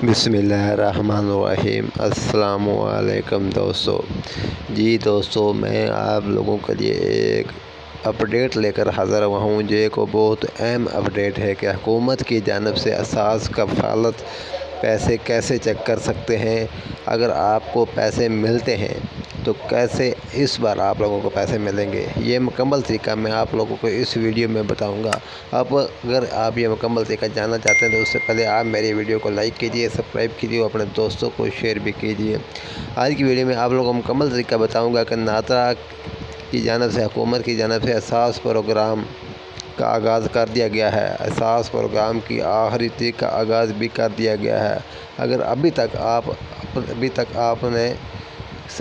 بسم اللہ الرحمن الرحیم۔ السلام علیکم دوستو۔ جی دوستو، میں آپ لوگوں کے لیے ایک اپڈیٹ لے کر حاضر ہوا ہوں، جو ایک بہت اہم اپڈیٹ ہے کہ حکومت کی جانب سے اساس کفالت پیسے کیسے چیک کر سکتے ہیں۔ اگر آپ کو پیسے ملتے ہیں تو کیسے اس بار آپ لوگوں کو پیسے ملیں گے، یہ مکمل طریقہ میں آپ لوگوں کو اس ویڈیو میں بتاؤں گا۔ اب اگر آپ یہ مکمل طریقہ جاننا چاہتے ہیں تو اس سے پہلے آپ میری ویڈیو کو لائک کیجئے، سبسکرائب کیجئے اور اپنے دوستوں کو شیئر بھی کیجئے۔ آج کی ویڈیو میں آپ لوگوں کو مکمل طریقہ بتاؤں گا کہ ناطرا کی جانب سے، حکومت کی جانب سے اساس پروگرام کا آغاز کر دیا گیا ہے۔ اساس پروگرام کی آخری تاریخ کا آغاز بھی کر دیا گیا ہے۔ اگر ابھی تک آپ نے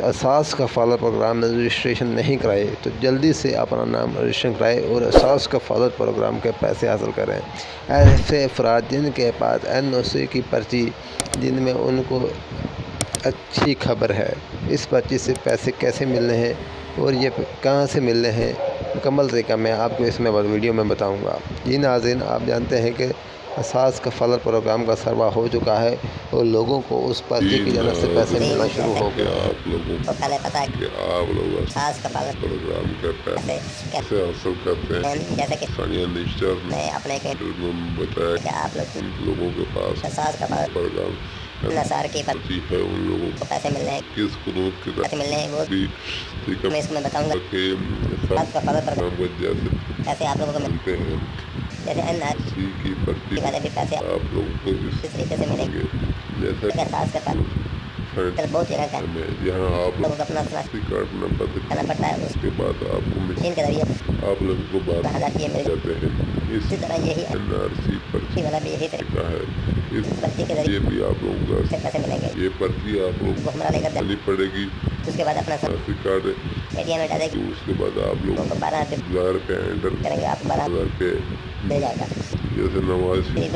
اساس کفالت پروگرام میں رجسٹریشن نہیں کرائے تو جلدی سے اپنا نام رجسٹریشن کرائے اور اساس کفالت پروگرام کے پیسے حاصل کریں۔ ایسے افراد جن کے پاس NOC کی پرچی، جن میں ان کو اچھی خبر ہے، اس پرچی سے پیسے کیسے ملنے ہیں اور یہ کہاں سے ملنے ہیں، مکمل طریقہ میں آپ کو اس میں ویڈیو میں بتاؤں گا۔ جی ناظرین، آپ جانتے ہیں کہ اساس کفالت پروگرام کا سروا ہو چکا ہے اور لوگوں کو اس پرچی کی جانب سے پیسے ملنا شروع ہو گئے ہیں۔ آپ لوگوں کو پہلے پتہ ہے کہ آپ لوگ اساس کفالت پروگرام کے پیسے کیسے حاصل کرتے ہیں، جیسے کہ ثانیہ نشتر نے اپنے بتایا کہ آپ لوگوں کے پاس اساس کفالت پروگرام نثار کی پرچی ہے، ان لوگوں کو پیسے ملنے ہیں، کس قدرت کے پیسے ملنے ہیں وہ بھی میں اس میں بتاؤں گا کہ اساس کفالت پروگرام کو جیسے پیسے آپ لوگوں کو ملتے ہیں، جیسے NRC کی پرچی والے بھی پیسے آپ لوگوں کو اس طریقے سے ملیں گے، جیسے کہ اساس کفالت بہت جگہ کا ہے، جہاں آپ لوگوں کو اپنا کارڈ نمبر دکھانا پڑتا ہے، اس کے بعد آپ کو مشین کے ذریعے آپ لوگوں کو 12,000 روپیے مل جاتے ہیں۔ اسی طرح یہی NRC پرچی والا بھی یہی طریقہ ہے، اس پرچی کے ذریعے بھی آپ لوگوں کو پیسے ملیں گے۔ یہ پرچی آپ لوگوں کو ہمارا لے کر جانی پڑے گی، اس کے بعد اپنا کارڈ ATM میں ڈالے گی، اس کے بعد آپ لوگوں کو 12,000 روپے انٹر کریں گے، آپ 12,000 روپے دے جائے گا۔ جیسے نواز شریف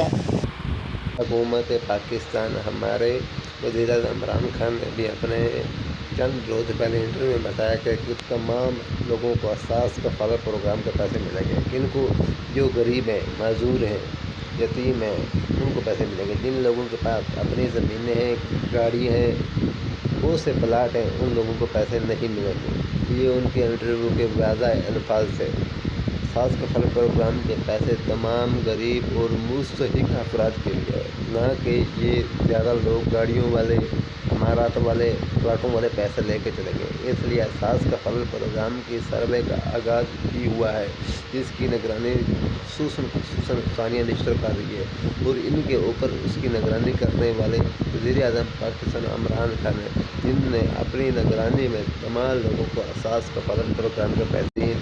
حکومت پاکستان، ہمارے وزیر اعظم عمران خان نے بھی اپنے چند روز پہلے انٹرویو میں بتایا کہ تمام لوگوں کو اساس کفالت پروگرام کے پیسے ملیں گے۔ کن کو؟ جو غریب ہیں، معذور ہیں، یتیم ہیں، ان کو پیسے ملیں گے۔ جن لوگوں کے پاس اپنی زمینیں ہیں، گاڑی ہیں، بہت سے پلاٹ ہیں، ان لوگوں کو پیسے نہیں ملیں گے۔ یہ ان کے انٹرویو کے واضح الفاظ تھے۔ اساس کفالت پروگرام کے پیسے تمام غریب اور مستحق افراد کے لیے ہے، نہ کہ یہ زیادہ لوگ گاڑیوں والے، عمارات والے، پلاٹوں والے پیسے لے کے چلے گئے۔ اس لیے اساس کفالت پروگرام کی سروے کا آغاز بھی ہوا ہے، جس کی نگرانی خصوصاً ثانیہ نشتر کر رہی ہے، اور ان کے اوپر اس کی نگرانی کرنے والے وزیر اعظم پاکستان عمران خان ہیں، جن نے اپنی نگرانی میں تمام لوگوں کو اساس کفالت پروگرام کے پیسے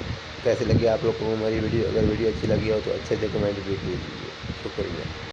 کیسے لگے۔ آپ لوگوں کو ہماری ویڈیو اگر اچھی لگی ہو تو اچھے سے کمنٹ بھی کیجیے۔ شکریہ۔